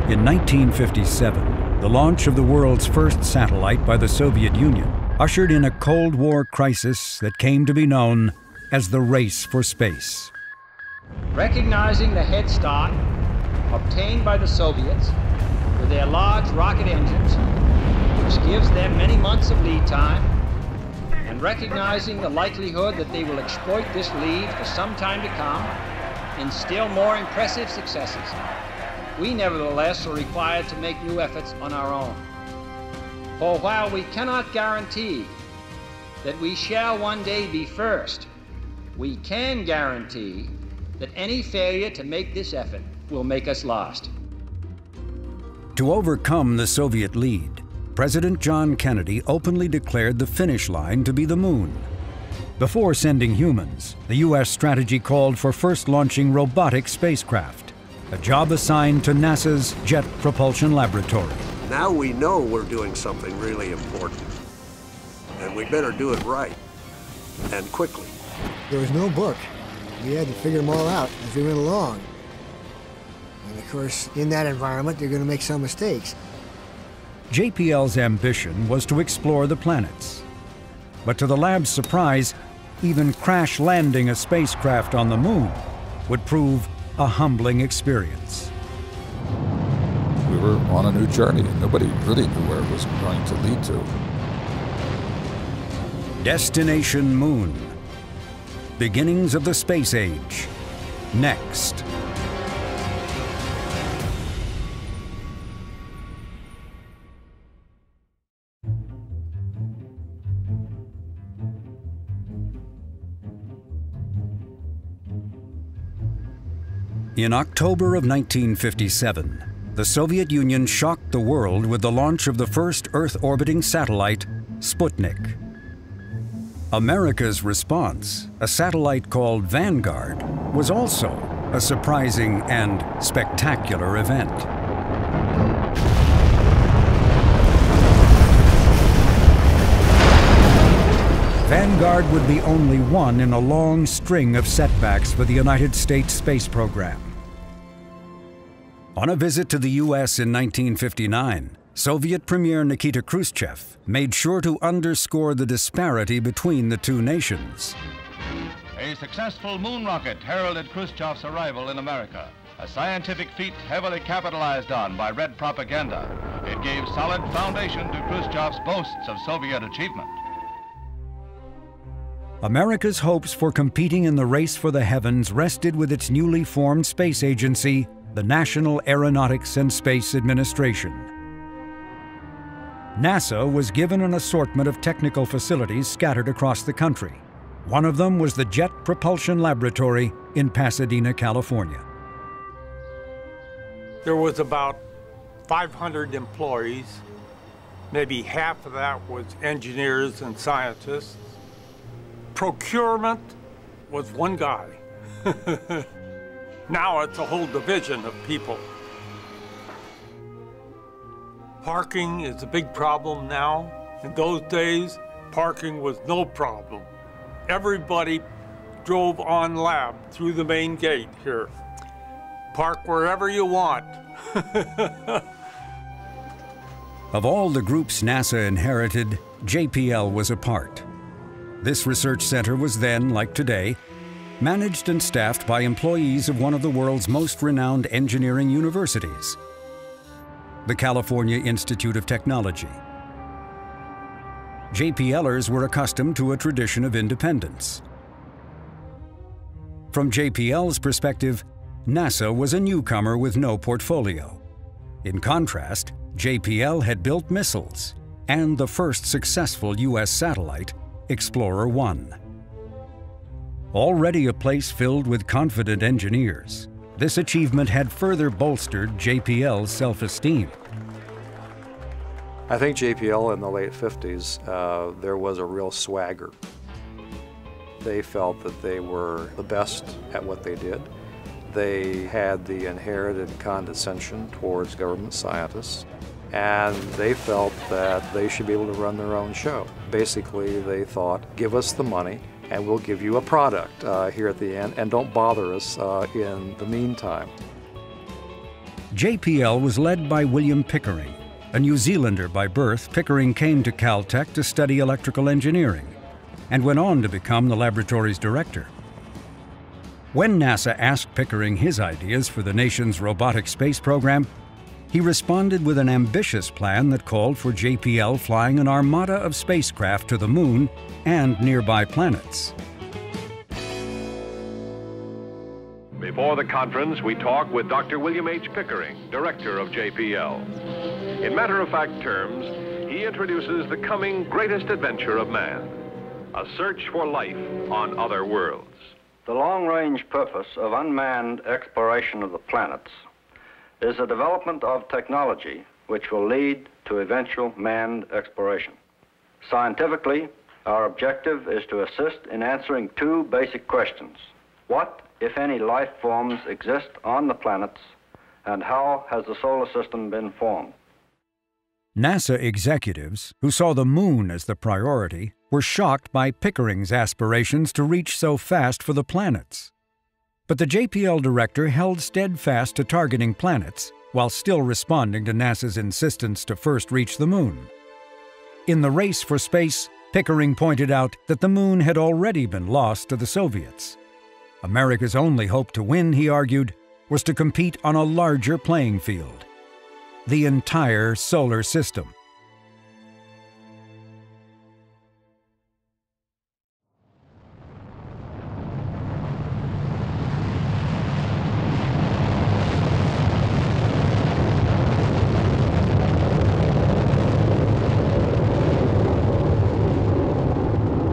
In 1957, the launch of the world's first satellite by the Soviet Union ushered in a Cold War crisis that came to be known as the race for space. Recognizing the head start obtained by the Soviets with their large rocket engines, which gives them many months of lead time, and recognizing the likelihood that they will exploit this lead for some time to come in still more impressive successes, we nevertheless are required to make new efforts on our own. For while we cannot guarantee that we shall one day be first, we can guarantee that any failure to make this effort will make us last. To overcome the Soviet lead, President John Kennedy openly declared the finish line to be the moon. Before sending humans, the U.S. strategy called for first launching robotic spacecraft, a job assigned to NASA's Jet Propulsion Laboratory. Now we know we're doing something really important, and we better do it right, and quickly. There was no book. We had to figure them all out as we went along. And of course, in that environment, you're going to make some mistakes. JPL's ambition was to explore the planets. But to the lab's surprise, even crash landing a spacecraft on the moon would prove a humbling experience. We were on a new journey, and nobody really knew where it was going to lead to. Destination Moon. Beginnings of the space age. Next. In October of 1957, the Soviet Union shocked the world with the launch of the first Earth-orbiting satellite, Sputnik. America's response, a satellite called Vanguard, was also a surprising and spectacular event. Vanguard would be only one in a long string of setbacks for the United States space program. On a visit to the U.S. in 1959, Soviet Premier Nikita Khrushchev made sure to underscore the disparity between the two nations. A successful moon rocket heralded Khrushchev's arrival in America, a scientific feat heavily capitalized on by Red propaganda. It gave solid foundation to Khrushchev's boasts of Soviet achievement. America's hopes for competing in the race for the heavens rested with its newly formed space agency, the National Aeronautics and Space Administration. NASA was given an assortment of technical facilities scattered across the country. One of them was the Jet Propulsion Laboratory in Pasadena, California. There was about 500 employees. Maybe half of that was engineers and scientists. Procurement was one guy. Now it's a whole division of people. Parking is a big problem now. In those days, parking was no problem. Everybody drove on lab through the main gate here. Park wherever you want. Of all the groups NASA inherited, JPL was a part. This research center was then, like today, managed and staffed by employees of one of the world's most renowned engineering universities, the California Institute of Technology. JPLers were accustomed to a tradition of independence. From JPL's perspective, NASA was a newcomer with no portfolio. In contrast, JPL had built missiles and the first successful U.S. satellite, Explorer 1. Already a place filled with confident engineers, this achievement had further bolstered JPL's self-esteem. I think JPL in the late 50s, there was a real swagger. They felt that they were the best at what they did. They had the inherited condescension towards government scientists, and they felt that they should be able to run their own show. Basically, they thought, give us the money, and we'll give you a product here at the end, and don't bother us in the meantime. JPL was led by William Pickering. A New Zealander by birth, Pickering came to Caltech to study electrical engineering and went on to become the laboratory's director. When NASA asked Pickering his ideas for the nation's robotic space program, he responded with an ambitious plan that called for JPL flying an armada of spacecraft to the Moon and nearby planets. Before the conference, we talk with Dr. William H. Pickering, director of JPL. In matter-of-fact terms, he introduces the coming greatest adventure of man, a search for life on other worlds. The long-range purpose of unmanned exploration of the planets is the development of technology which will lead to eventual manned exploration. Scientifically, our objective is to assist in answering two basic questions. What, if any, life forms exist on the planets, and how has the solar system been formed? NASA executives, who saw the Moon as the priority, were shocked by Pickering's aspirations to reach so fast for the planets. But the JPL director held steadfast to targeting planets while still responding to NASA's insistence to first reach the Moon. In the race for space, Pickering pointed out that the Moon had already been lost to the Soviets. America's only hope to win, he argued, was to compete on a larger playing field: the entire solar system.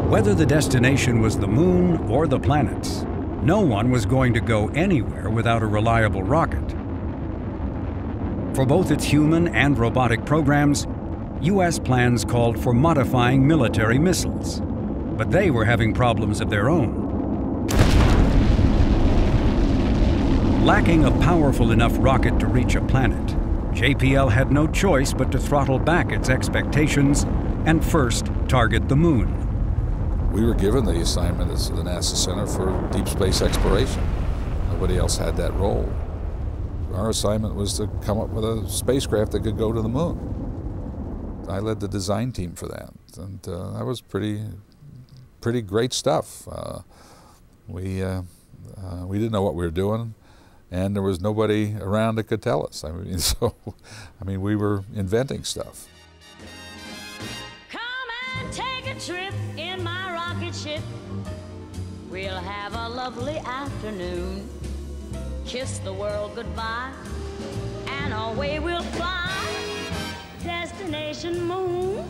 Whether the destination was the Moon or the planets, no one was going to go anywhere without a reliable rocket. For both its human and robotic programs, U.S. plans called for modifying military missiles, but they were having problems of their own. Lacking a powerful enough rocket to reach a planet, JPL had no choice but to throttle back its expectations and first target the Moon. We were given the assignment as the NASA Center for Deep Space Exploration. Nobody else had that role. Our assignment was to come up with a spacecraft that could go to the Moon. I led the design team for that, and that was pretty great stuff. We didn't know what we were doing, and there was nobody around that could tell us. We were inventing stuff. Come and take a trip in my rocket ship. We'll have a lovely afternoon. Kiss the world goodbye, and away we'll fly. Destination Moon.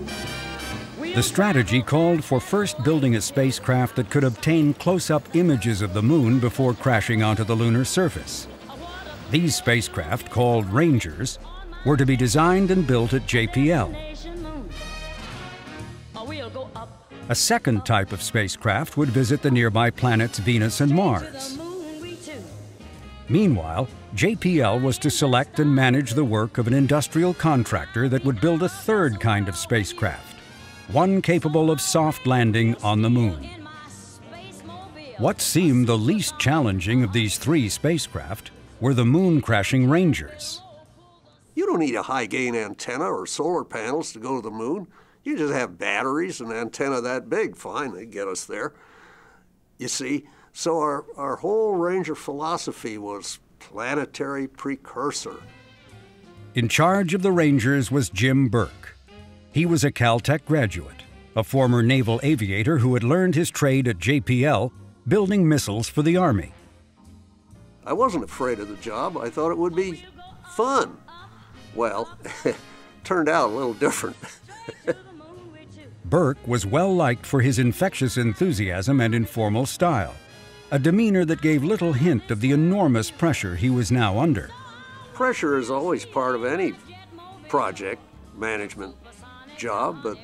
The strategy called for first building a spacecraft that could obtain close-up images of the Moon before crashing onto the lunar surface. These spacecraft, called Rangers, were to be designed and built at JPL. A second type of spacecraft would visit the nearby planets Venus and Mars. Meanwhile, JPL was to select and manage the work of an industrial contractor that would build a third kind of spacecraft, one capable of soft landing on the Moon. What seemed the least challenging of these three spacecraft were the moon-crashing Rangers. You don't need a high-gain antenna or solar panels to go to the Moon. You just have batteries and an antenna that big. Fine, they get us there. You see, so our whole Ranger philosophy was planetary precursor. In charge of the Rangers was Jim Burke. He was a Caltech graduate, a former naval aviator who had learned his trade at JPL, building missiles for the Army. I wasn't afraid of the job. I thought it would be fun. Well, turned out a little different. Burke was well liked for his infectious enthusiasm and informal style, a demeanor that gave little hint of the enormous pressure he was now under. Pressure is always part of any project management job, but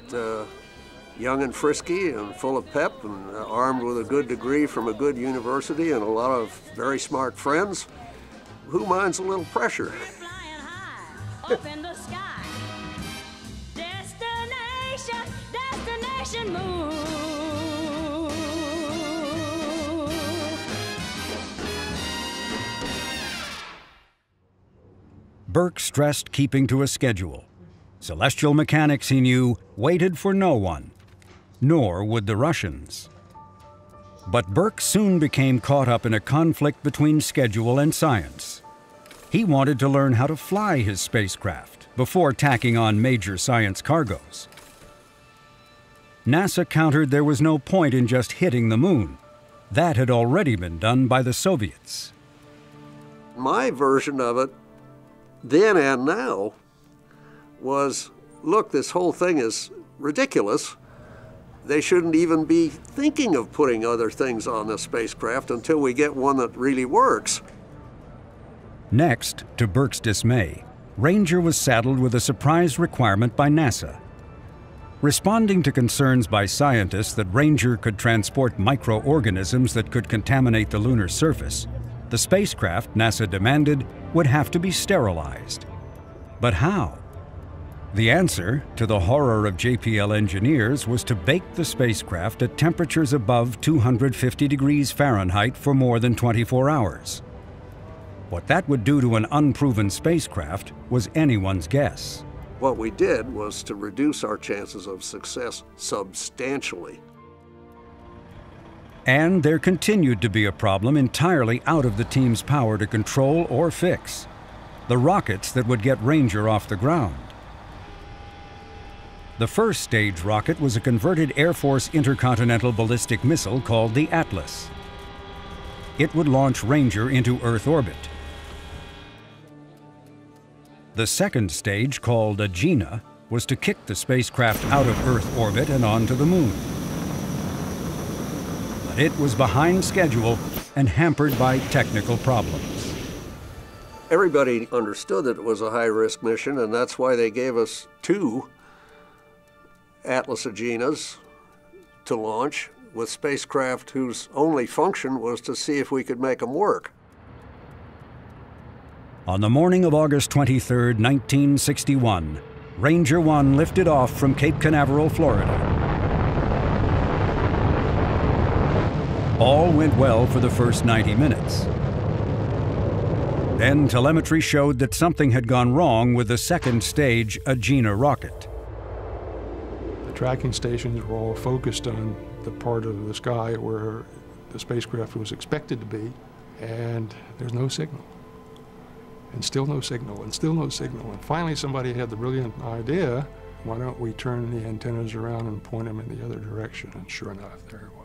young and frisky and full of pep and armed with a good degree from a good university and a lot of very smart friends, who minds a little pressure? Up in the sky. Destination Moon. Burke stressed keeping to a schedule. Celestial Mechanics, he knew, waited for no one, nor would the Russians. But Burke soon became caught up in a conflict between schedule and science. He wanted to learn how to fly his spacecraft before tacking on major science cargoes. NASA countered there was no point in just hitting the moon. That had already been done by the Soviets. My version of it, then and now, was, look, this whole thing is ridiculous. They shouldn't even be thinking of putting other things on the spacecraft until we get one that really works. Next, to Burke's dismay, Ranger was saddled with a surprise requirement by NASA. Responding to concerns by scientists that Ranger could transport microorganisms that could contaminate the lunar surface, the spacecraft, NASA demanded, would have to be sterilized. But how? The answer, to the horror of JPL engineers, was to bake the spacecraft at temperatures above 250 degrees Fahrenheit for more than 24 hours. What that would do to an unproven spacecraft was anyone's guess. What we did was to reduce our chances of success substantially. And there continued to be a problem entirely out of the team's power to control or fix: the rockets that would get Ranger off the ground. The first stage rocket was a converted Air Force intercontinental ballistic missile called the Atlas. It would launch Ranger into Earth orbit. The second stage, called Agena, was to kick the spacecraft out of Earth orbit and onto the moon. But it was behind schedule and hampered by technical problems. Everybody understood that it was a high-risk mission, and that's why they gave us 2 Atlas Agenas to launch with spacecraft whose only function was to see if we could make them work. On the morning of August 23, 1961, Ranger 1 lifted off from Cape Canaveral, Florida. All went well for the first 90 minutes. Then telemetry showed that something had gone wrong with the second stage Agena rocket. The tracking stations were all focused on the part of the sky where the spacecraft was expected to be, and there's no signal. And still no signal, and still no signal. And finally somebody had the brilliant idea, why don't we turn the antennas around and point them in the other direction? And sure enough, there it was.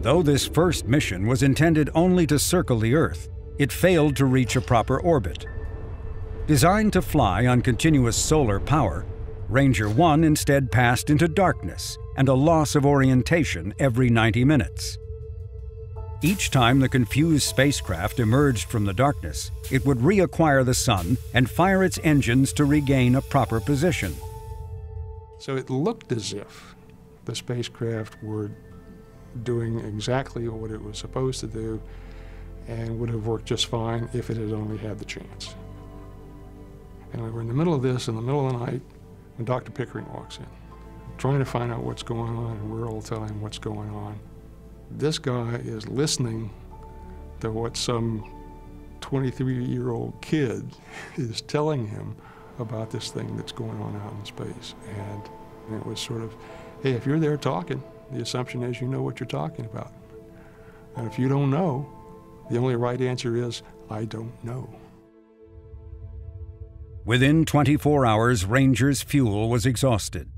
Though this first mission was intended only to circle the Earth, it failed to reach a proper orbit. Designed to fly on continuous solar power, Ranger 1 instead passed into darkness and a loss of orientation every 90 minutes. Each time the confused spacecraft emerged from the darkness, it would reacquire the sun and fire its engines to regain a proper position. So it looked as if the spacecraft were doing exactly what it was supposed to do and would have worked just fine if it had only had the chance. And we were in the middle of this, in the middle of the night, when Dr. Pickering walks in, trying to find out what's going on, and we're all telling him what's going on. This guy is listening to what some 23-year-old kid is telling him about this thing that's going on out in space. And it was sort of, hey, if you're there talking, the assumption is you know what you're talking about. And if you don't know, the only right answer is, I don't know. Within 24 hours, Ranger's fuel was exhausted.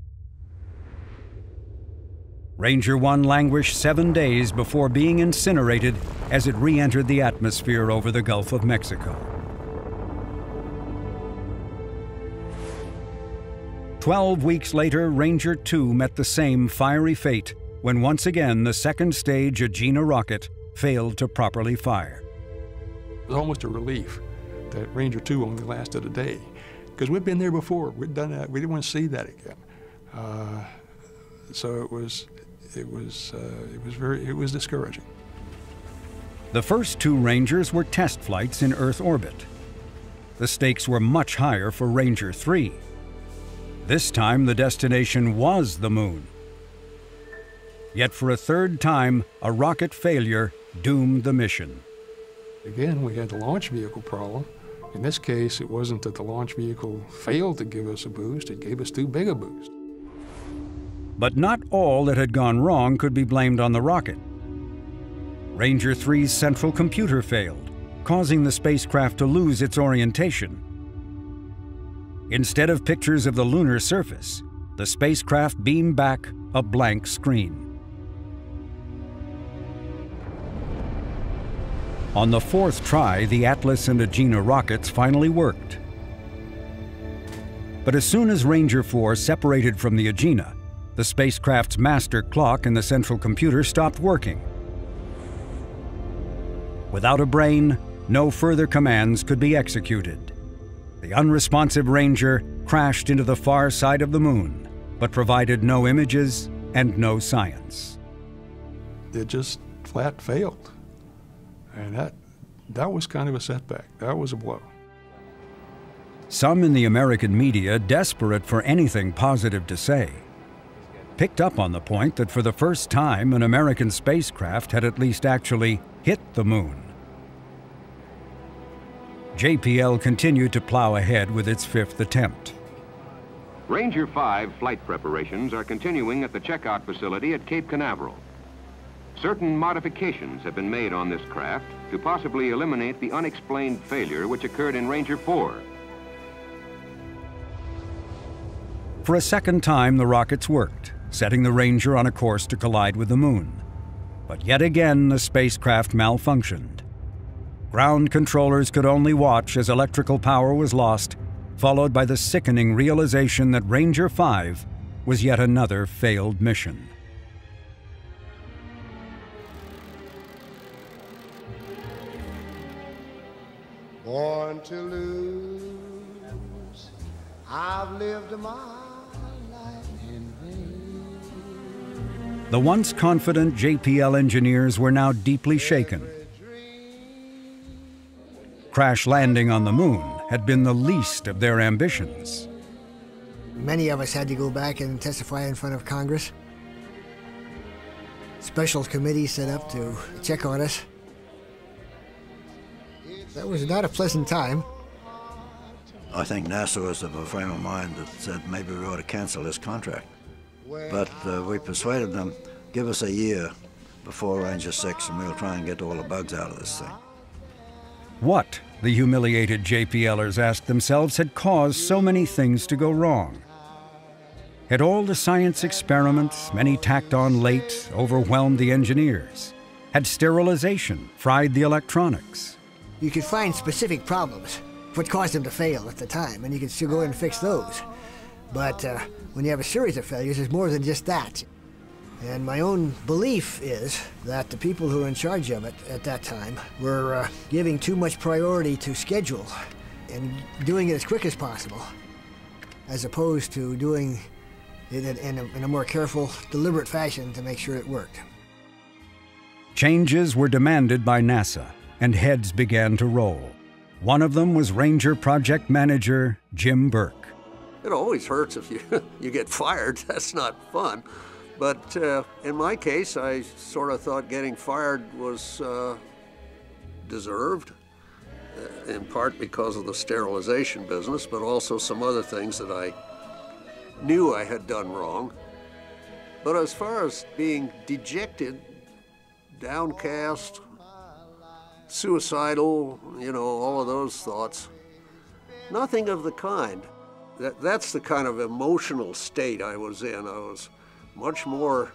Ranger 1 languished 7 days before being incinerated as it re-entered the atmosphere over the Gulf of Mexico. 12 weeks later, Ranger 2 met the same fiery fate when once again the second stage Agena rocket failed to properly fire. It was almost a relief that Ranger 2 only lasted a day, because we'd been there before. We'd done that. We didn't want to see that again. So it was discouraging. The first 2 Rangers were test flights in Earth orbit. The stakes were much higher for Ranger 3. This time the destination was the moon. Yet for a third time, a rocket failure doomed the mission. Again, we had the launch vehicle problem, In this case, it wasn't that the launch vehicle failed to give us a boost, it gave us too big a boost. But not all that had gone wrong could be blamed on the rocket. Ranger 3's central computer failed, causing the spacecraft to lose its orientation. Instead of pictures of the lunar surface, the spacecraft beamed back a blank screen. On the fourth try, the Atlas and Agena rockets finally worked. But as soon as Ranger 4 separated from the Agena, the spacecraft's master clock in the central computer stopped working. Without a brain, no further commands could be executed. The unresponsive Ranger crashed into the far side of the moon, but provided no images and no science. It just flat failed. And that was kind of a setback. That was a blow. Some in the American media, desperate for anything positive to say, picked up on the point that for the first time an American spacecraft had at least actually hit the moon. JPL continued to plow ahead with its fifth attempt. Ranger 5 flight preparations are continuing at the checkout facility at Cape Canaveral. Certain modifications have been made on this craft to possibly eliminate the unexplained failure which occurred in Ranger 4. For a second time, the rockets worked, setting the Ranger on a course to collide with the moon. But yet again, the spacecraft malfunctioned. Ground controllers could only watch as electrical power was lost, followed by the sickening realization that Ranger 5 was yet another failed mission. Born to lose, I've lived my life in vain. The once confident JPL engineers were now deeply shaken. Crash landing on the moon had been the least of their ambitions. Many of us had to go back and testify in front of Congress. Special committees set up to check on us. That was not a pleasant time. I think NASA was of a frame of mind that said maybe we ought to cancel this contract. But we persuaded them, give us a year before Ranger 6 and we'll try and get all the bugs out of this thing. What, the humiliated JPLers asked themselves, had caused so many things to go wrong? Had all the science experiments, many tacked on late, overwhelmed the engineers? Had sterilization fried the electronics? You could find specific problems, what caused them to fail at the time, and you could still go in and fix those. But when you have a series of failures, there's more than just that. And my own belief is that the people who were in charge of it at that time were giving too much priority to schedule and doing it as quick as possible, as opposed to doing it in a more careful, deliberate fashion to make sure it worked. Changes were demanded by NASA, and heads began to roll. One of them was Ranger Project Manager Jim Burke. It always hurts if you get fired. That's not fun. But in my case, I sort of thought getting fired was deserved, in part because of the sterilization business, but also some other things that I knew I had done wrong. But as far as being dejected, downcast, suicidal, all of those thoughts, nothing of the kind. That's the kind of emotional state I was in. I was much more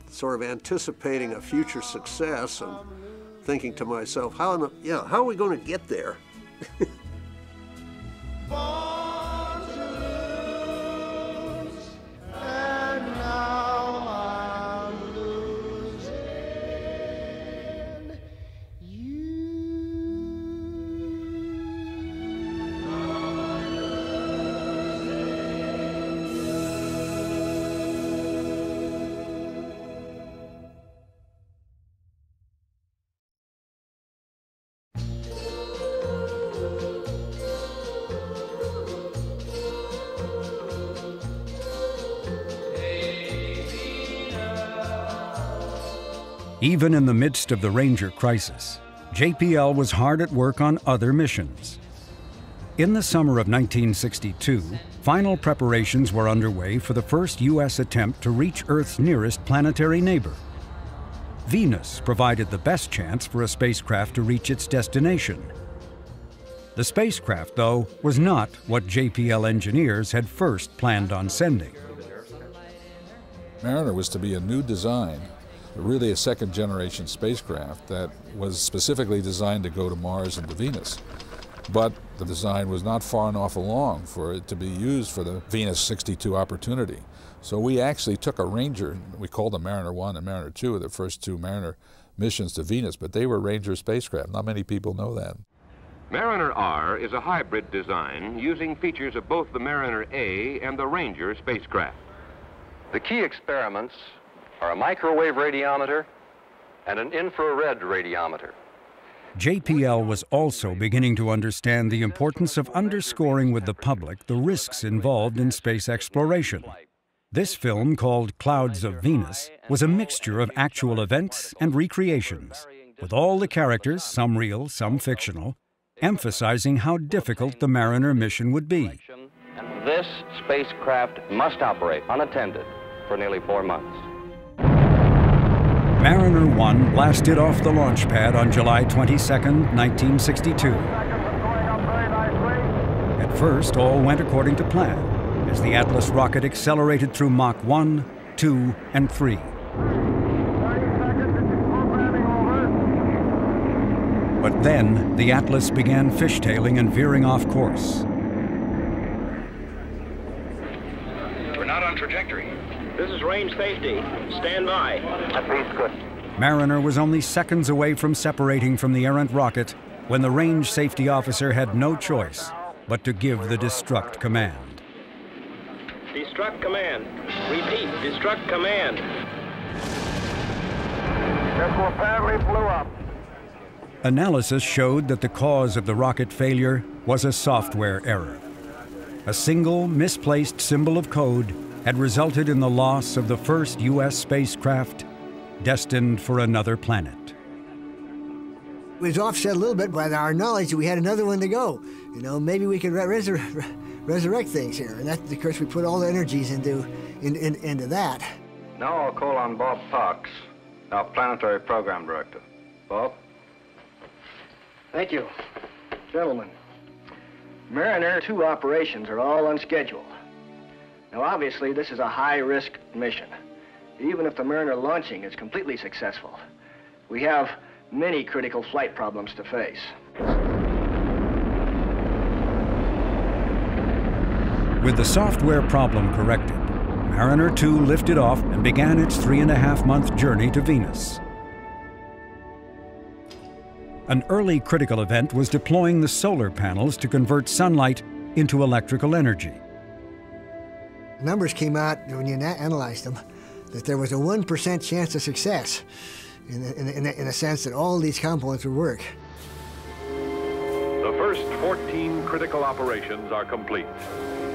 sort of anticipating a future success and thinking to myself, how are we going to get there? Even in the midst of the Ranger crisis, JPL was hard at work on other missions. In the summer of 1962, final preparations were underway for the first U.S. attempt to reach Earth's nearest planetary neighbor. Venus provided the best chance for a spacecraft to reach its destination. The spacecraft, though, was not what JPL engineers had first planned on sending. Mariner was to be a new design, really a second-generation spacecraft that was specifically designed to go to Mars and to Venus. But the design was not far enough along for it to be used for the Venus 62 opportunity. So we actually took a Ranger, we called them Mariner 1 and Mariner 2, the first two Mariner missions to Venus, but they were Ranger spacecraft. Not many people know that. Mariner R is a hybrid design using features of both the Mariner A and the Ranger spacecraft. The key experiments are a microwave radiometer and an infrared radiometer. JPL was also beginning to understand the importance of underscoring with the public the risks involved in space exploration. This film, called Clouds of Venus, was a mixture of actual events and recreations, with all the characters, some real, some fictional, emphasizing how difficult the Mariner mission would be. This spacecraft must operate unattended for nearly 4 months. Mariner 1 blasted off the launch pad on July 22, 1962. At first, all went according to plan, as the Atlas rocket accelerated through Mach 1, 2, and 3. But then, the Atlas began fishtailing and veering off course. We're not on trajectory. This is range safety. Stand by. That reads good. Mariner was only seconds away from separating from the errant rocket when the range safety officer had no choice but to give the destruct command. Destruct command. Repeat, destruct command. This will apparently blew up. Analysis showed that the cause of the rocket failure was a software error. A single misplaced symbol of code had resulted in the loss of the first U.S. spacecraft destined for another planet. It was offset a little bit by our knowledge that we had another one to go. You know, maybe we could resurrect things here. And that, of course, we put all the energies into that. Now I'll call on Bob Parks, our planetary program director. Bob? Thank you. Gentlemen, Mariner 2 operations are all unscheduled. Now, obviously, this is a high-risk mission. Even if the Mariner launching is completely successful, we have many critical flight problems to face. With the software problem corrected, Mariner 2 lifted off and began its 3.5-month journey to Venus. An early critical event was deploying the solar panels to convert sunlight into electrical energy. Numbers came out, when you analyzed them, that there was a 1% chance of success in a sense that all these components would work. The first 14 critical operations are complete.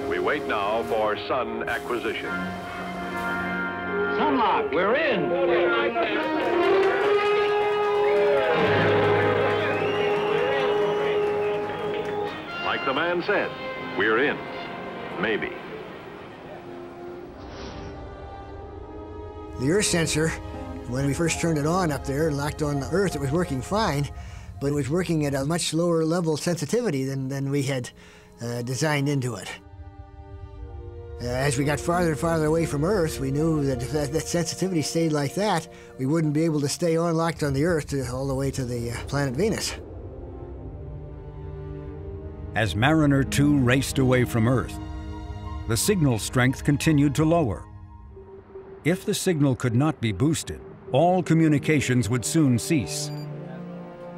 We wait now for sun acquisition. Sunlock, we're in. Like the man said, we're in. Maybe. The Earth sensor, when we first turned it on up there and locked on the Earth, it was working fine, but it was working at a much lower level sensitivity than we had designed into it. As we got farther and farther away from Earth, we knew that if that sensitivity stayed like that, we wouldn't be able to stay on locked on the Earth all the way to the planet Venus. As Mariner 2 raced away from Earth, the signal strength continued to lower. If the signal could not be boosted, all communications would soon cease.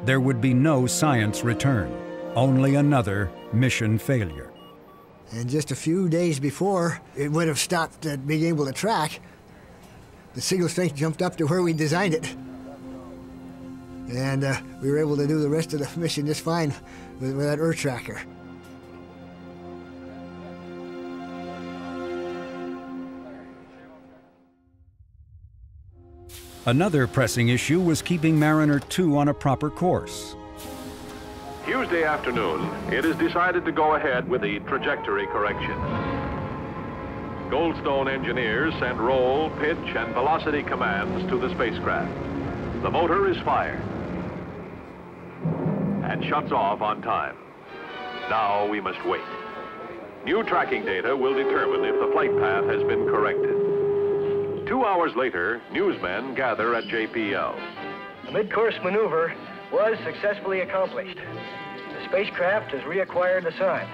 There would be no science return, only another mission failure. And just a few days before it would have stopped being able to track, the signal strength jumped up to where we designed it. And we were able to do the rest of the mission just fine with that Earth tracker. Another pressing issue was keeping Mariner 2 on a proper course. Tuesday afternoon, it is decided to go ahead with the trajectory correction. Goldstone engineers send roll, pitch, and velocity commands to the spacecraft. The motor is fired and shuts off on time. Now we must wait. New tracking data will determine if the flight path has been corrected. 2 hours later, newsmen gather at JPL. The mid-course maneuver was successfully accomplished. The spacecraft has reacquired the sign.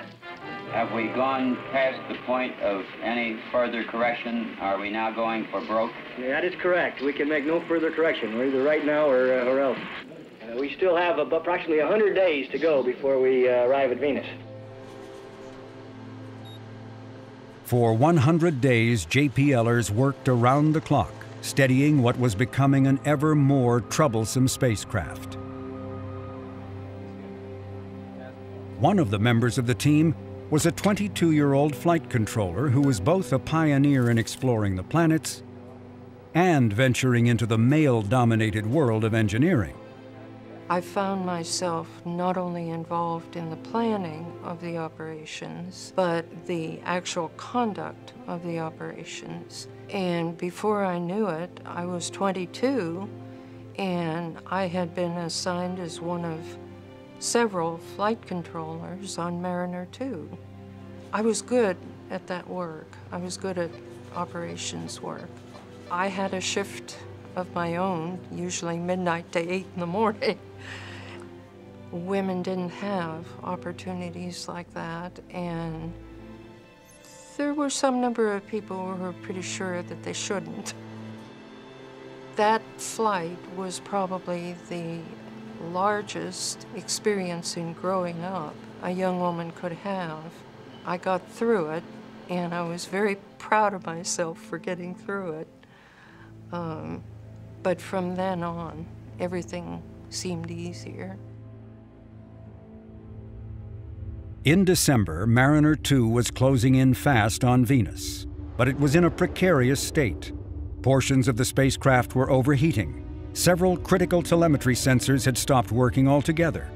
Have we gone past the point of any further correction? Are we now going for broke? Yeah, that is correct. We can make no further correction. We're either right now or else. We still have approximately 100 days to go before we arrive at Venus. For 100 days, JPLers worked around the clock, steadying what was becoming an ever more troublesome spacecraft. One of the members of the team was a 22-year-old flight controller who was both a pioneer in exploring the planets and venturing into the male-dominated world of engineering. I found myself not only involved in the planning of the operations, but the actual conduct of the operations. And before I knew it, I was 22, and I had been assigned as one of several flight controllers on Mariner 2. I was good at that work. I was good at operations work. I had a shift of my own, usually midnight to 8 in the morning. Women didn't have opportunities like that, and there were some number of people who were pretty sure that they shouldn't. That flight was probably the largest experience in growing up a young woman could have. I got through it, and I was very proud of myself for getting through it. But from then on, everything seemed easier. In December, Mariner 2 was closing in fast on Venus, but it was in a precarious state. Portions of the spacecraft were overheating. Several critical telemetry sensors had stopped working altogether.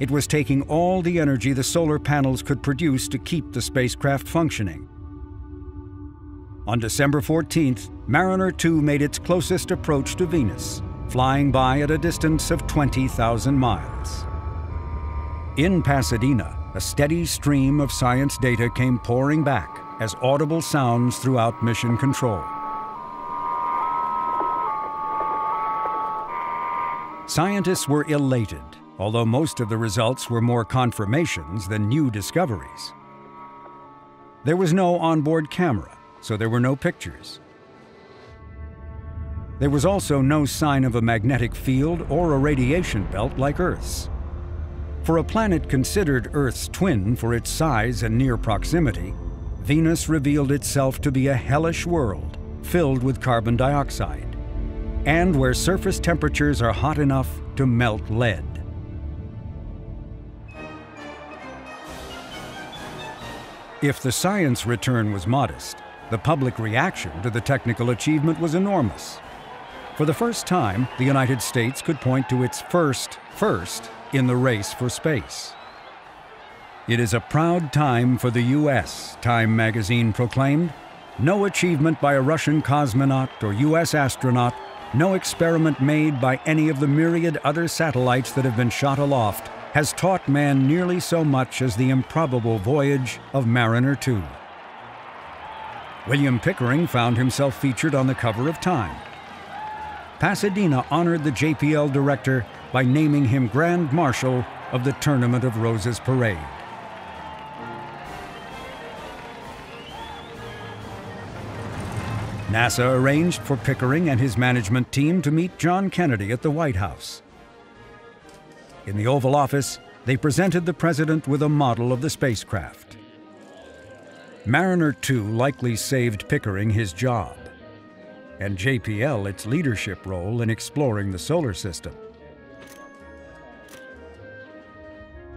It was taking all the energy the solar panels could produce to keep the spacecraft functioning. On December 14th, Mariner 2 made its closest approach to Venus, flying by at a distance of 20,000 miles. In Pasadena, a steady stream of science data came pouring back as audible sounds throughout Mission Control. Scientists were elated, although most of the results were more confirmations than new discoveries. There was no onboard camera, so there were no pictures. There was also no sign of a magnetic field or a radiation belt like Earth's. For a planet considered Earth's twin for its size and near proximity, Venus revealed itself to be a hellish world filled with carbon dioxide, and where surface temperatures are hot enough to melt lead. If the science return was modest, the public reaction to the technical achievement was enormous. For the first time, the United States could point to its first in the race for space. It is a proud time for the U.S., Time magazine proclaimed. No achievement by a Russian cosmonaut or U.S. astronaut, no experiment made by any of the myriad other satellites that have been shot aloft has taught man nearly so much as the improbable voyage of Mariner 2. William Pickering found himself featured on the cover of Time. Pasadena honored the JPL director by naming him Grand Marshal of the Tournament of Roses Parade. NASA arranged for Pickering and his management team to meet John Kennedy at the White House. In the Oval Office, they presented the president with a model of the spacecraft. Mariner 2 likely saved Pickering his job, and JPL its leadership role in exploring the solar system.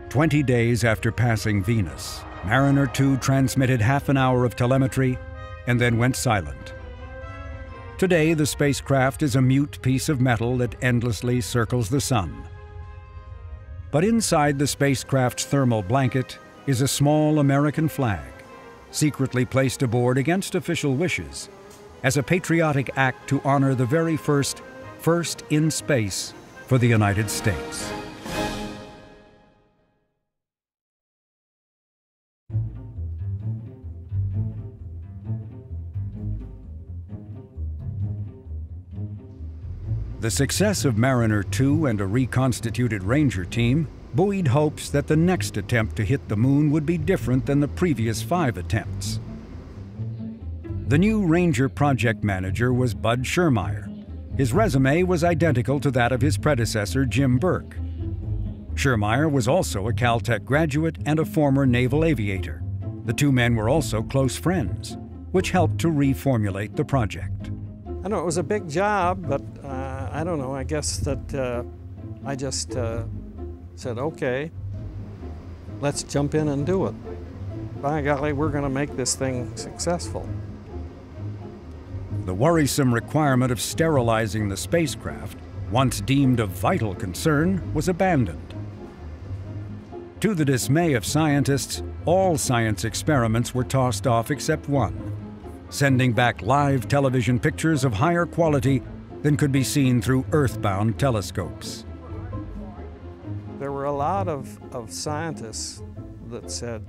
20 days after passing Venus, Mariner 2 transmitted half an hour of telemetry and then went silent. Today, the spacecraft is a mute piece of metal that endlessly circles the sun. But inside the spacecraft's thermal blanket is a small American flag, secretly placed aboard against official wishes, as a patriotic act to honor the very first in space for the United States. The success of Mariner 2 and a reconstituted Ranger team buoyed hopes that the next attempt to hit the moon would be different than the previous 5 attempts. The new Ranger project manager was Bud Schermeyer. His resume was identical to that of his predecessor, Jim Burke. Schermeyer was also a Caltech graduate and a former naval aviator. The two men were also close friends, which helped to reformulate the project. I know it was a big job, but I don't know, I guess that I just said, okay, let's jump in and do it. By golly, we're going to make this thing successful. The worrisome requirement of sterilizing the spacecraft, once deemed of vital concern, was abandoned. To the dismay of scientists, all science experiments were tossed off except one, sending back live television pictures of higher quality than could be seen through earthbound telescopes. There were a lot of scientists that said,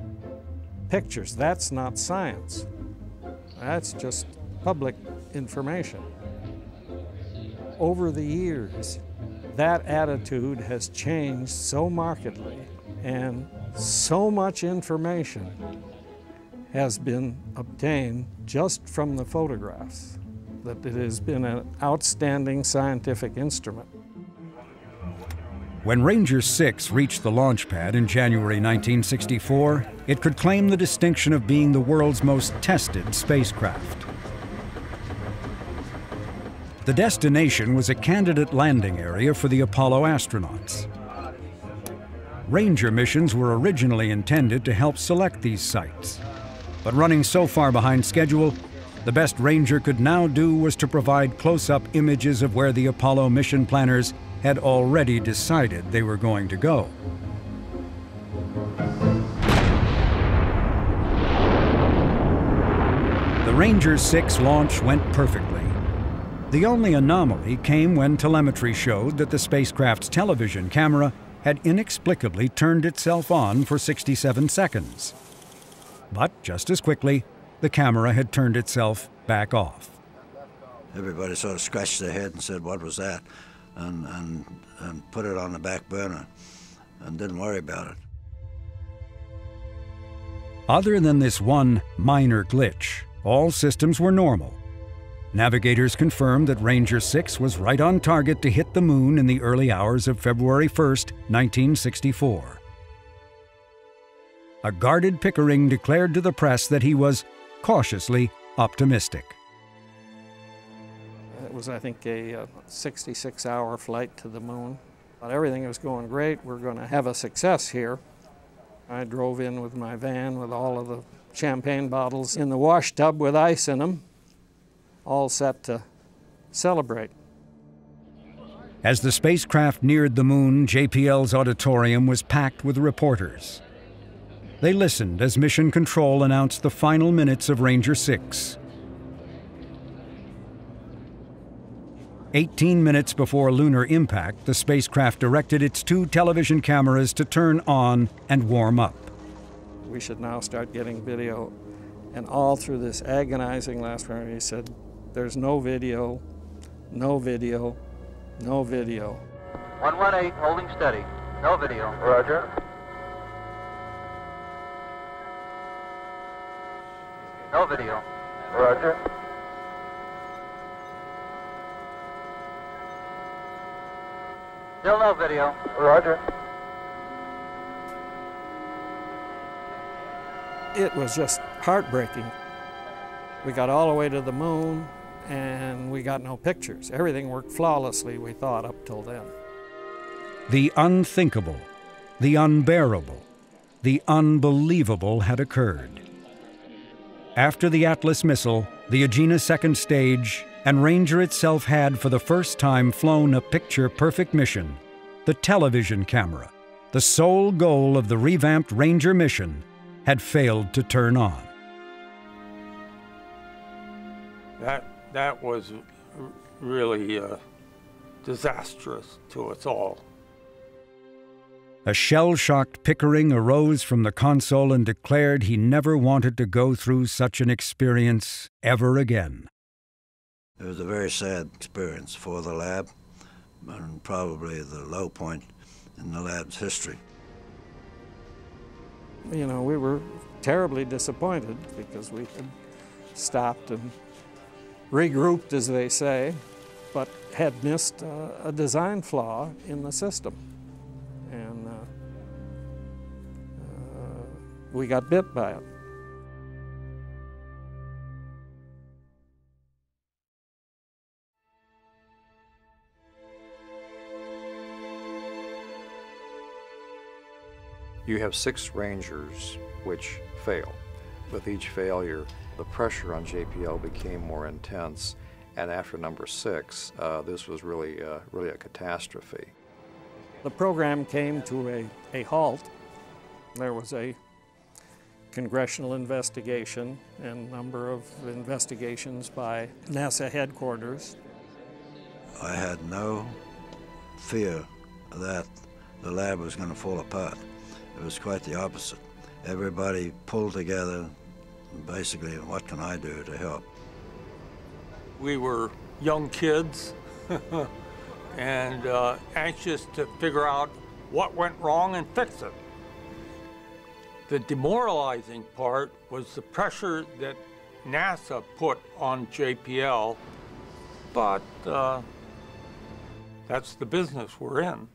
pictures, that's not science. That's just public information. Over the years, that attitude has changed so markedly, and so much information has been obtained just from the photographs that it has been an outstanding scientific instrument. When Ranger 6 reached the launch pad in January 1964, it could claim the distinction of being the world's most tested spacecraft. The destination was a candidate landing area for the Apollo astronauts. Ranger missions were originally intended to help select these sites, but running so far behind schedule, the best Ranger could now do was to provide close-up images of where the Apollo mission planners had already decided they were going to go. The Ranger 6 launch went perfectly. The only anomaly came when telemetry showed that the spacecraft's television camera had inexplicably turned itself on for 67 seconds. But just as quickly, the camera had turned itself back off. Everybody sort of scratched their head and said, what was that? And put it on the back burner and didn't worry about it. Other than this one minor glitch, all systems were normal. Navigators confirmed that Ranger 6 was right on target to hit the moon in the early hours of February 1st, 1964. A guarded Pickering declared to the press that he was cautiously optimistic. It was, I think, a 66-hour flight to the moon. But everything was going great. We're going to have a success here. I drove in with my van with all of the champagne bottles in the wash tub with ice in them, all set to celebrate. As the spacecraft neared the moon, JPL's auditorium was packed with reporters. They listened as Mission Control announced the final minutes of Ranger 6. 18 minutes before lunar impact, the spacecraft directed its 2 television cameras to turn on and warm up. We should now start getting video. And all through this agonizing last round, he said, there's no video, no video, no video. 118, holding steady. No video. Roger. No video. Roger. Still no video. Roger. It was just heartbreaking. We got all the way to the moon, and we got no pictures. Everything worked flawlessly, we thought, up till then. The unthinkable, the unbearable, the unbelievable had occurred. After the Atlas missile, the Agena second stage and Ranger itself had for the first time flown a picture-perfect mission, the television camera, the sole goal of the revamped Ranger mission, had failed to turn on. That was really disastrous to us all. A shell-shocked Pickering arose from the console and declared he never wanted to go through such an experience ever again. It was a very sad experience for the lab, and probably the low point in the lab's history. You know, we were terribly disappointed because we had stopped and regrouped, as they say, but had missed a design flaw in the system. And we got bit by it. You have 6 Rangers which fail. With each failure, the pressure on JPL became more intense, and after number 6, this was really a catastrophe. The program came to a halt. There was a congressional investigation and a number of investigations by NASA headquarters. I had no fear that the lab was going to fall apart. It was quite the opposite. Everybody pulled together, basically, what can I do to help? We were young kids and anxious to figure out what went wrong and fix it. The demoralizing part was the pressure that NASA put on JPL, but that's the business we're in.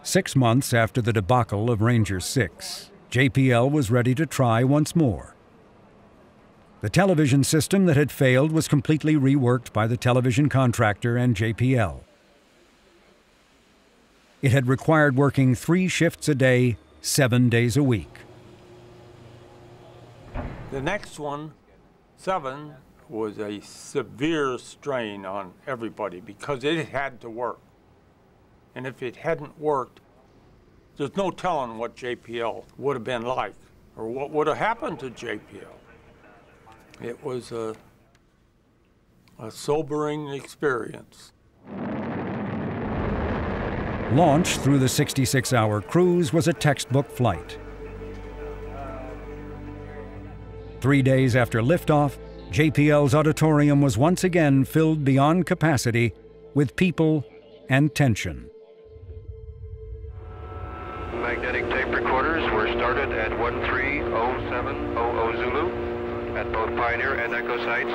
6 months after the debacle of Ranger 6, JPL was ready to try once more. The television system that had failed was completely reworked by the television contractor and JPL. It had required working 3 shifts a day, 7 days a week. The next one, 7, was a severe strain on everybody because it had to work. And if it hadn't worked, there's no telling what JPL would have been like or what would have happened to JPL. It was a sobering experience. Launch through the 66-hour cruise was a textbook flight. 3 days after liftoff, JPL's auditorium was once again filled beyond capacity with people and tension. Magnetic tape recorders were started at 130700 Zulu at both Pioneer and Echo sites.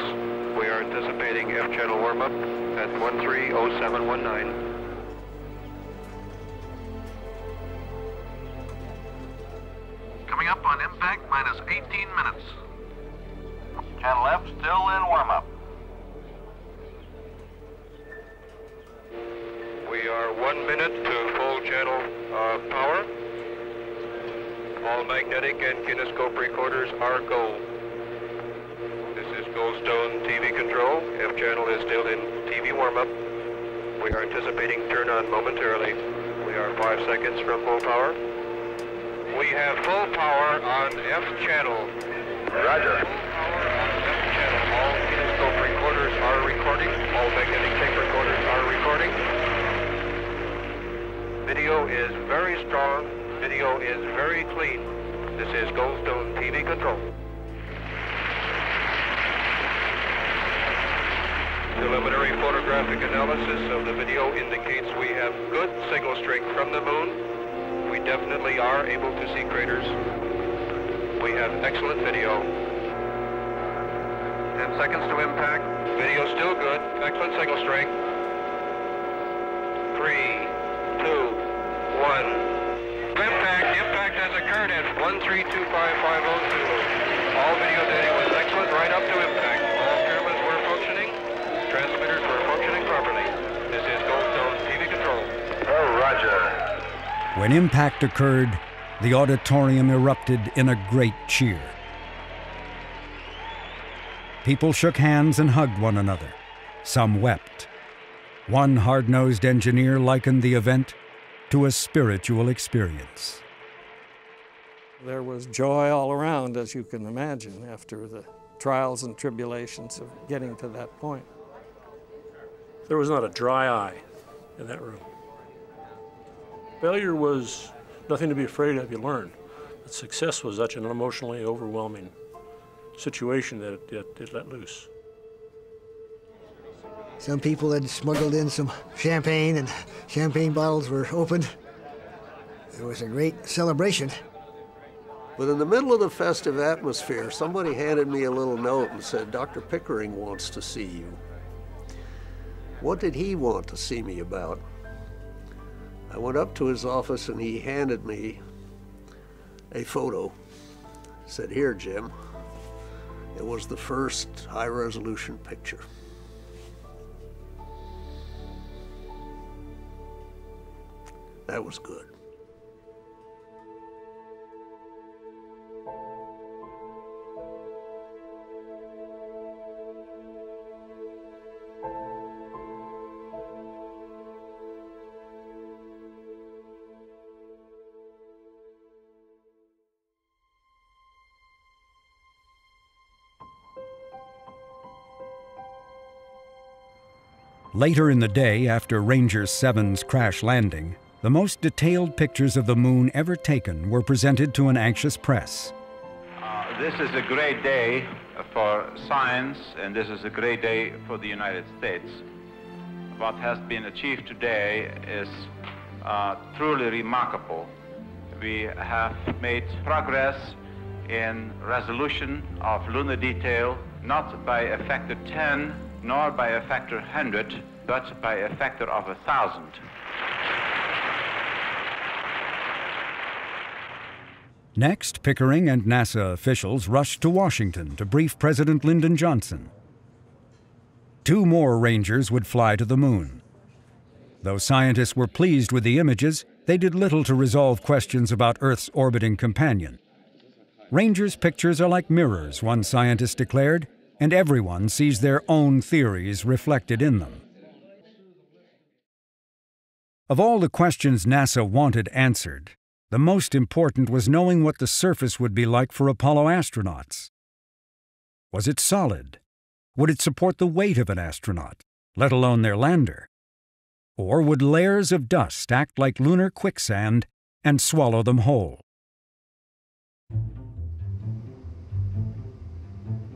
We are anticipating F-channel warm-up at 130719. Coming up on impact, minus 18 minutes. Channel F still in warm-up. We are 1 minute to full channel power. All magnetic and kinescope recorders are go. This is Goldstone TV control. F-channel is still in TV warm-up. We are anticipating turn-on momentarily. We are 5 seconds from full power. We have full power on F-channel. Roger. Full power on F-channel. All kinescope recorders are recording. All magnetic tape recorders are recording. Video is very strong. Video is very clean. This is Goldstone TV control. Preliminary photographic analysis of the video indicates we have good signal strength from the moon. We definitely are able to see craters. We have excellent video. 10 seconds to impact. Video still good. Excellent signal strength. 3, 2, 1. Impact has occurred at 132550 Zulu. All video data was excellent right up to impact. All cameras were functioning. Transmitters were functioning properly. This is Goldstone TV control. Oh, roger. When impact occurred, the auditorium erupted in a great cheer. People shook hands and hugged one another. Some wept. One hard-nosed engineer likened the event to a spiritual experience. There was joy all around, as you can imagine, after the trials and tribulations of getting to that point. There was not a dry eye in that room. Failure was nothing to be afraid of, you learned. But success was such an emotionally overwhelming situation that it let loose. Some people had smuggled in some champagne, and champagne bottles were opened. It was a great celebration. But in the middle of the festive atmosphere, somebody handed me a little note and said, "Dr. Pickering wants to see you." What did he want to see me about? I went up to his office and he handed me a photo. Said, "Here, Jim." It was the first high-resolution picture. That was good. Later in the day, after Ranger 7's crash landing, the most detailed pictures of the moon ever taken were presented to an anxious press. This is a great day for science, and this is a great day for the United States. What has been achieved today is truly remarkable. We have made progress in resolution of lunar detail, not by a factor 10, nor by a factor 100, but by a factor of 1,000. Next, Pickering and NASA officials rushed to Washington to brief President Lyndon Johnson. 2 more Rangers would fly to the moon. Though scientists were pleased with the images, they did little to resolve questions about Earth's orbiting companion. Rangers' pictures are like mirrors, one scientist declared, and everyone sees their own theories reflected in them. Of all the questions NASA wanted answered, the most important was knowing what the surface would be like for Apollo astronauts. Was it solid? Would it support the weight of an astronaut, let alone their lander? Or would layers of dust act like lunar quicksand and swallow them whole?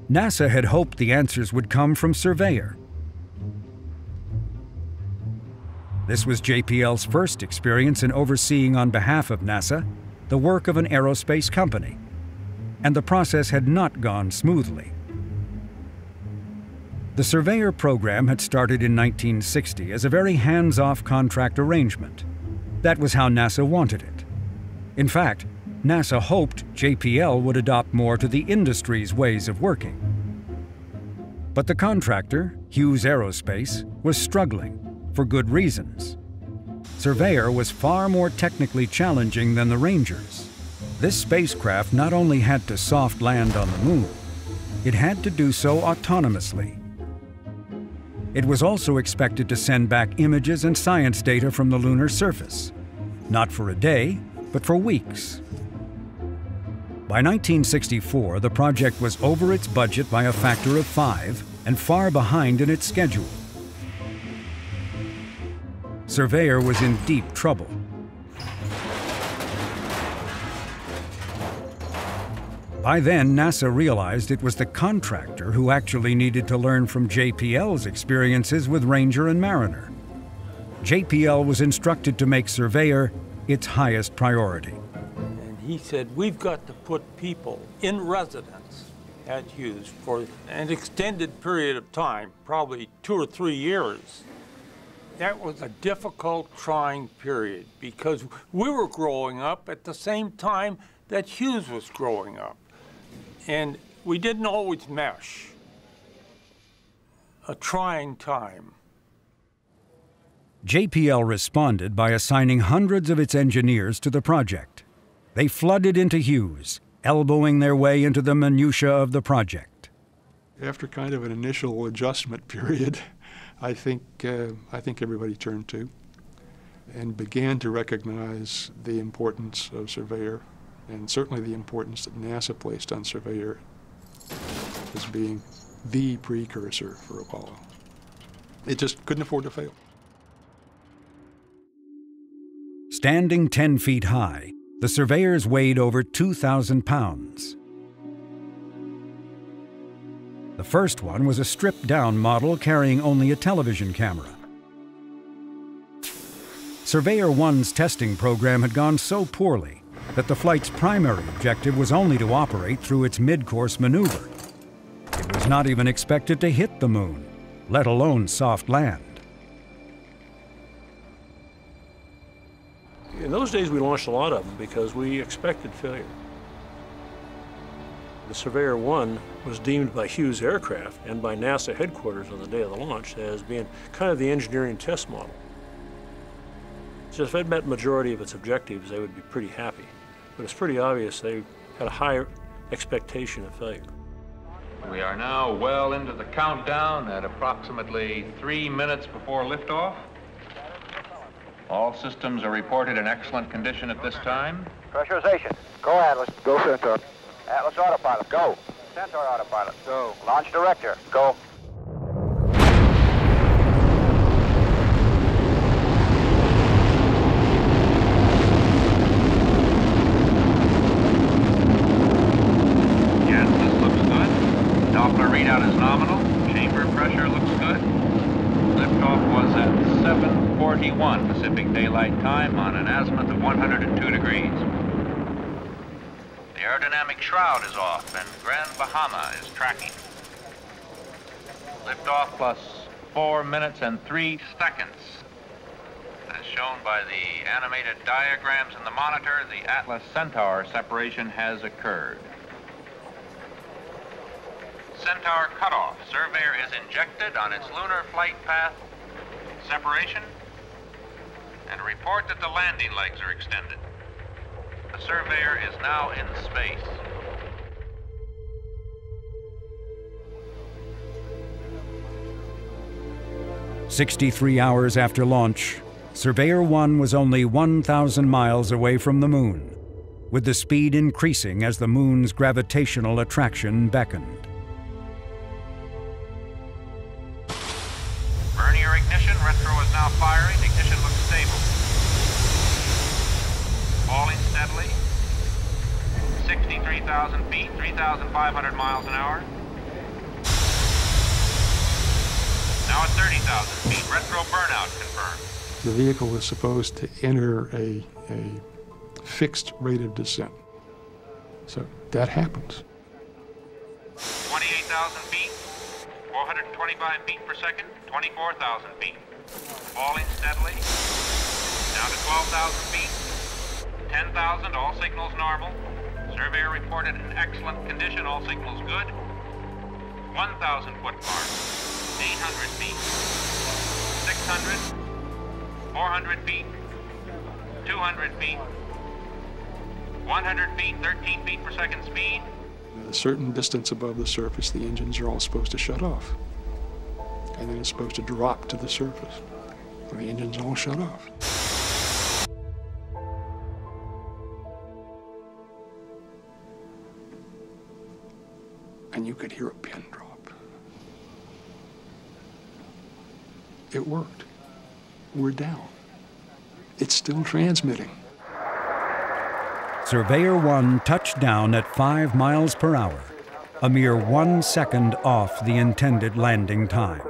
NASA had hoped the answers would come from Surveyor. This was JPL's first experience in overseeing on behalf of NASA the work of an aerospace company, and the process had not gone smoothly. The Surveyor program had started in 1960 as a very hands-off contract arrangement. That was how NASA wanted it. In fact, NASA hoped JPL would adopt more to the industry's ways of working. But the contractor, Hughes Aerospace, was struggling, for good reasons. Surveyor was far more technically challenging than the Rangers. This spacecraft not only had to soft land on the moon, it had to do so autonomously. It was also expected to send back images and science data from the lunar surface, not for a day, but for weeks. By 1964, the project was over its budget by a factor of 5 and far behind in its schedule. Surveyor was in deep trouble. By then, NASA realized it was the contractor who actually needed to learn from JPL's experiences with Ranger and Mariner. JPL was instructed to make Surveyor its highest priority. And he said, we've got to put people in residence at Hughes for an extended period of time, probably 2 or 3 years. That was a difficult, trying period because we were growing up at the same time that Hughes was growing up. And we didn't always mesh. A trying time. JPL responded by assigning hundreds of its engineers to the project. They flooded into Hughes, elbowing their way into the minutiae of the project. After kind of an initial adjustment period, I think everybody turned to and began to recognize the importance of Surveyor, and certainly the importance that NASA placed on Surveyor as being the precursor for Apollo. It just couldn't afford to fail. Standing 10 feet high, the Surveyors weighed over 2,000 pounds. The first one was a stripped-down model carrying only a television camera. Surveyor 1's testing program had gone so poorly that the flight's primary objective was only to operate through its mid-course maneuver. It was not even expected to hit the moon, let alone soft land. In those days, we launched a lot of them because we expected failure. The Surveyor 1 was deemed by Hughes Aircraft and by NASA headquarters on the day of the launch as being kind of the engineering test model. So if it met majority of its objectives, they would be pretty happy. But it's pretty obvious they had a high expectation of failure. We are now well into the countdown at approximately 3 minutes before liftoff. All systems are reported in excellent condition at this time. Pressurization. Go, Atlas. Go, Centaur. Atlas autopilot. Go. Centaur autopilot. Go. Launch director. Go. Yes, this looks good. Doppler readout is nominal. Chamber pressure looks good. Liftoff was at 7:41 Pacific Daylight Time on an azimuth of 102 degrees. The aerodynamic shroud is off and Grand Bahama is tracking. Liftoff plus 4 minutes and 3 seconds. As shown by the animated diagrams in the monitor, the Atlas Centaur separation has occurred. Centaur cutoff. Surveyor is injected on its lunar flight path separation, and report that the landing legs are extended. The Surveyor is now in space. "63 hours after launch, Surveyor 1 was only 1,000 miles away from the moon, with the speed increasing as the moon's gravitational attraction beckoned. Vernier ignition, retro is now firing, ignition looks stable. Falling steadily. 63,000 feet, 3,500 miles an hour. Now at 30,000 feet, retro burnout confirmed. The vehicle was supposed to enter a fixed rate of descent. So that happens. 28,000 feet, 425 feet per second, 24,000 feet. Falling steadily. Down to 12,000 feet. 10,000, all signals normal. Surveyor reported in excellent condition, all signals good. 1,000 foot mark. 800 feet. 600. 400 feet. 200 feet. 100 feet, 13 feet per second speed. At a certain distance above the surface, the engines are all supposed to shut off. And then it's supposed to drop to the surface. And the engines all shut off. And you could hear a pin drop. It worked. We're down. It's still transmitting. Surveyor 1 touched down at 5 miles per hour, a mere 1 second off the intended landing time.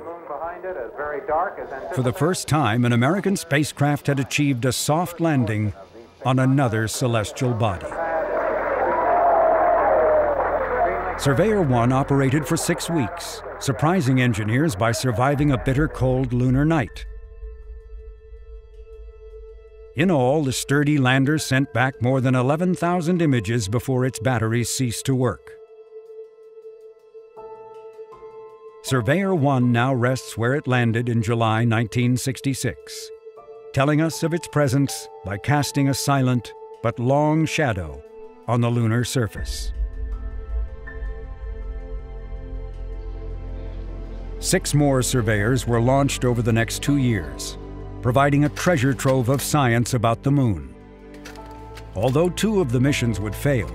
For the first time, an American spacecraft had achieved a soft landing on another celestial body. Surveyor 1 operated for 6 weeks, surprising engineers by surviving a bitter cold lunar night. In all, the sturdy lander sent back more than 11,000 images before its batteries ceased to work. Surveyor 1 now rests where it landed in July 1966, telling us of its presence by casting a silent but long shadow on the lunar surface. 6 more surveyors were launched over the next 2 years, providing a treasure trove of science about the moon. Although 2 of the missions would fail,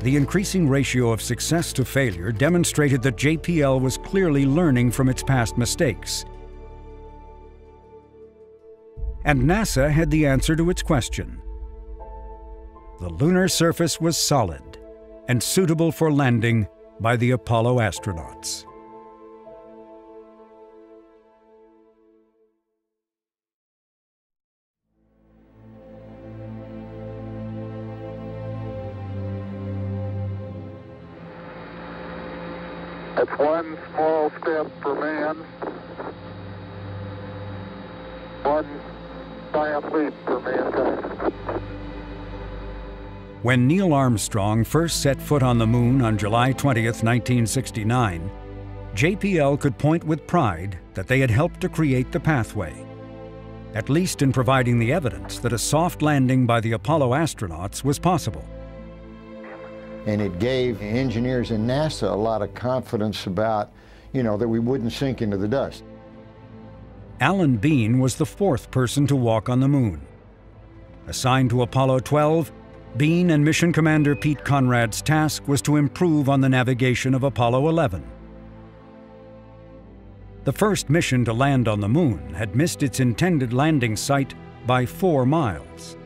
the increasing ratio of success to failure demonstrated that JPL was clearly learning from its past mistakes. And NASA had the answer to its question. The lunar surface was solid and suitable for landing by the Apollo astronauts. It's one small step for man, one giant leap for mankind. When Neil Armstrong first set foot on the moon on July 20th, 1969, JPL could point with pride that they had helped to create the pathway, at least in providing the evidence that a soft landing by the Apollo astronauts was possible. And it gave engineers in NASA a lot of confidence about, that we wouldn't sink into the dust. Alan Bean was the 4th person to walk on the moon. Assigned to Apollo 12, Bean and Mission Commander Pete Conrad's task was to improve on the navigation of Apollo 11. The first mission to land on the moon had missed its intended landing site by 4 miles.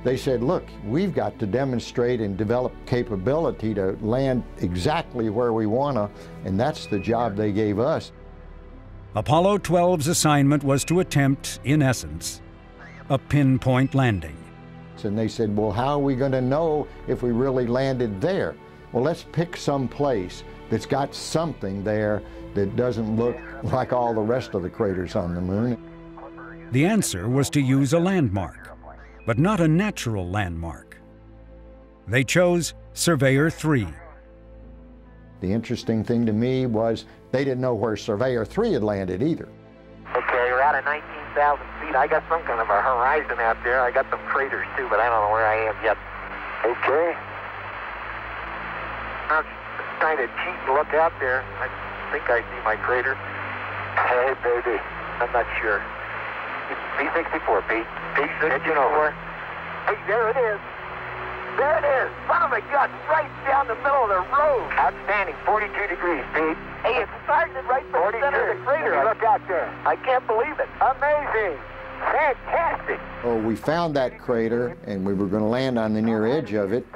They said, look, we've got to demonstrate and develop capability to land exactly where we want to, and that's the job they gave us. Apollo 12's assignment was to attempt, in essence, a pinpoint landing. And they said, well, how are we going to know if we really landed there? Well, let's pick some place that's got something there that doesn't look like all the rest of the craters on the moon. The answer was to use a landmark, but not a natural landmark. They chose Surveyor 3. The interesting thing to me was they didn't know where Surveyor 3 had landed either. Okay, we're out of 19,000 feet. I got some kind of a horizon out there. I got some craters too, but I don't know where I am yet. Okay. I'm trying to cheat and look out there. I think I see my crater. Hey, baby. I'm not sure. P64, Pete. P64. Hey, there it is. There it is. Son of a gun, right down the middle of the road. Outstanding. 42 degrees, Pete. Hey, it's starting right from the center of the crater. Look out there. I can't believe it. Amazing. Fantastic. Oh, we found that crater, and we were going to land on the near edge of it.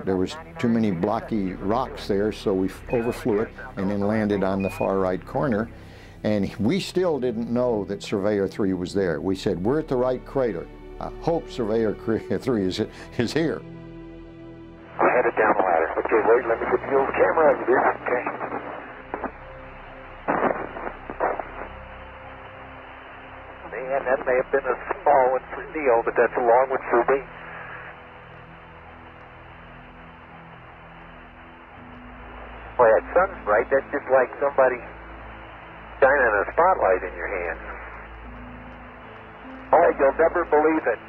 There was too many blocky rocks there, so we overflew it and then landed on the far right corner. And we still didn't know that Surveyor 3 was there. We said, we're at the right crater. I hope Surveyor 3 is here. We're headed down the ladder. Okay, wait, let me get the old camera out of here. Okay. Man, that may have been a small one for Neil, but that's a long one for me. Boy, that sun's bright. That's just like somebody shining a spotlight in your hand. Oh, you'll never believe it.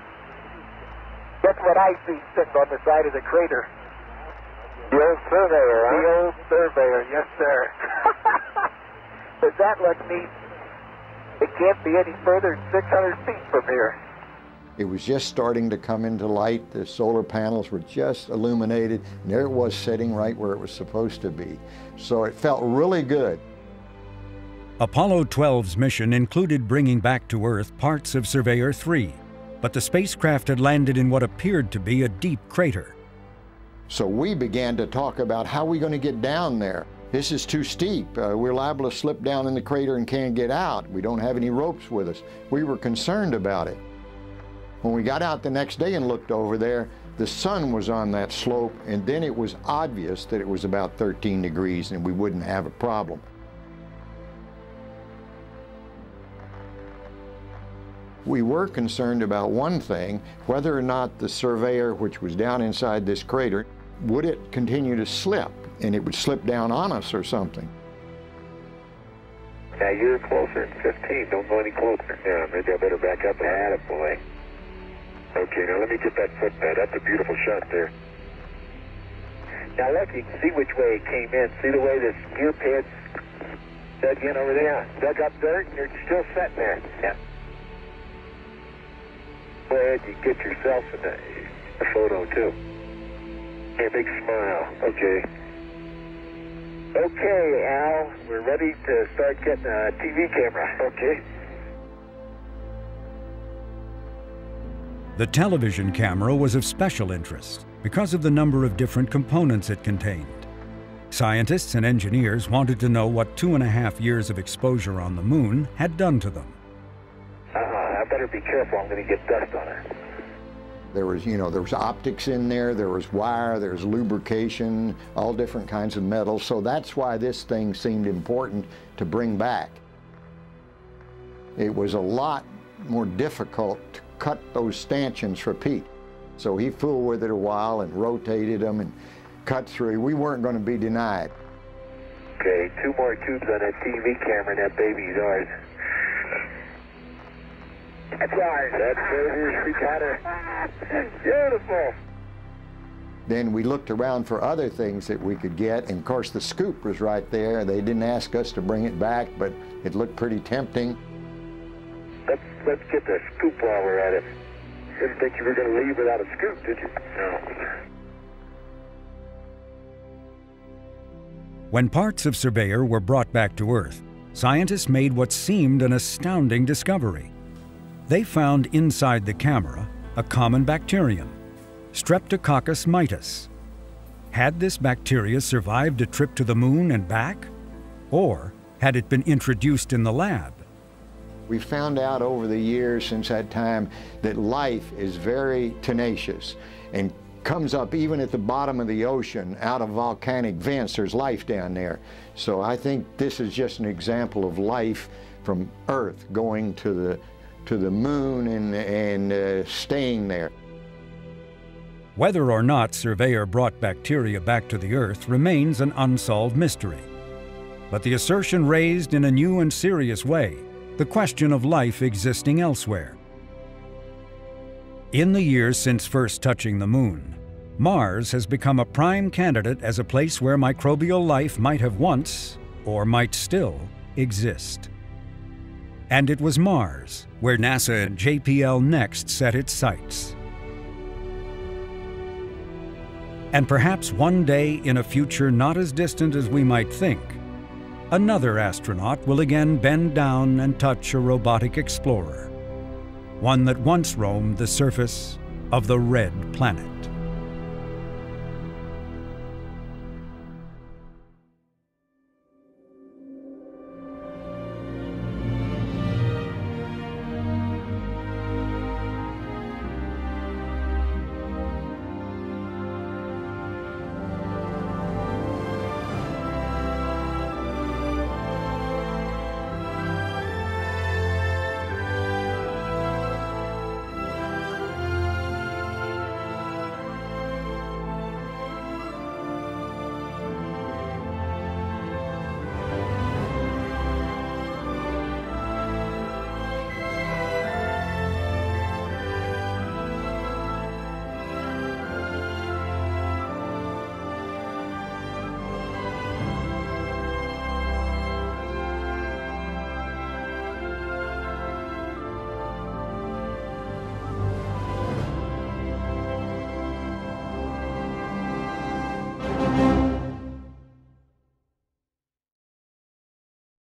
Guess what I see sitting on the side of the crater? The old surveyor, huh? The old surveyor, yes, sir. Does that look neat? It can't be any further than 600 feet from here. It was just starting to come into light. The solar panels were just illuminated, and there it was sitting right where it was supposed to be. So it felt really good. Apollo 12's mission included bringing back to Earth parts of Surveyor 3, but the spacecraft had landed in what appeared to be a deep crater. So we began to talk about how we're going to get down there. This is too steep. We're liable to slip down in the crater and can't get out. We don't have any ropes with us. We were concerned about it. When we got out the next day and looked over there, the sun was on that slope, and then it was obvious that it was about 13 degrees and we wouldn't have a problem. We were concerned about one thing, whether or not the Surveyor, which was down inside this crater, would it continue to slip, and it would slip down on us or something. Now you're closer than 15. Don't go any closer. Yeah, maybe I better back up. Attaboy. Okay, now let me get that footpad. That's a beautiful shot there. Now look, you can see which way it came in. See the way this gear pad's Dug in over there. Yeah. Dug up dirt, and you're still sitting there. Yeah. Go ahead, you get yourself in the photo, too. Hey, big smile. Okay. Okay, Al, we're ready to start getting a TV camera. Okay. The television camera was of special interest because of the number of different components it contained. Scientists and engineers wanted to know what 2.5 years of exposure on the moon had done to them. I better be careful, I'm going to get dust on it. There was optics in there, there was wire, there was lubrication, all different kinds of metals. So that's why this thing seemed important to bring back. It was a lot more difficult to cut those stanchions for Pete. So he fooled with it a while and rotated them and cut through. We weren't going to be denied. Okay, 2 more tubes on that TV camera, and that baby's ours. That's ours. That's ours. We got her. Beautiful. Then we looked around for other things that we could get, and of course the scoop was right there. They didn't ask us to bring it back, but it looked pretty tempting. Let's get the scoop while we're at it. Didn't think you were going to leave without a scoop, did you? No. When parts of Surveyor were brought back to Earth, scientists made what seemed an astounding discovery. They found inside the camera a common bacterium, Streptococcus mitis. Had this bacteria survived a trip to the moon and back? Or had it been introduced in the lab? We found out over the years since that time that life is very tenacious and comes up even at the bottom of the ocean, out of volcanic vents. There's life down there. So I think this is just an example of life from Earth going to the moon and staying there. Whether or not Surveyor brought bacteria back to the Earth remains an unsolved mystery. But the assertion raised in a new and serious way the question of life existing elsewhere. In the years since first touching the moon, Mars has become a prime candidate as a place where microbial life might have once, or might still, exist. And it was Mars where NASA and JPL next set its sights. And perhaps one day in a future not as distant as we might think, another astronaut will again bend down and touch a robotic explorer, one that once roamed the surface of the Red Planet.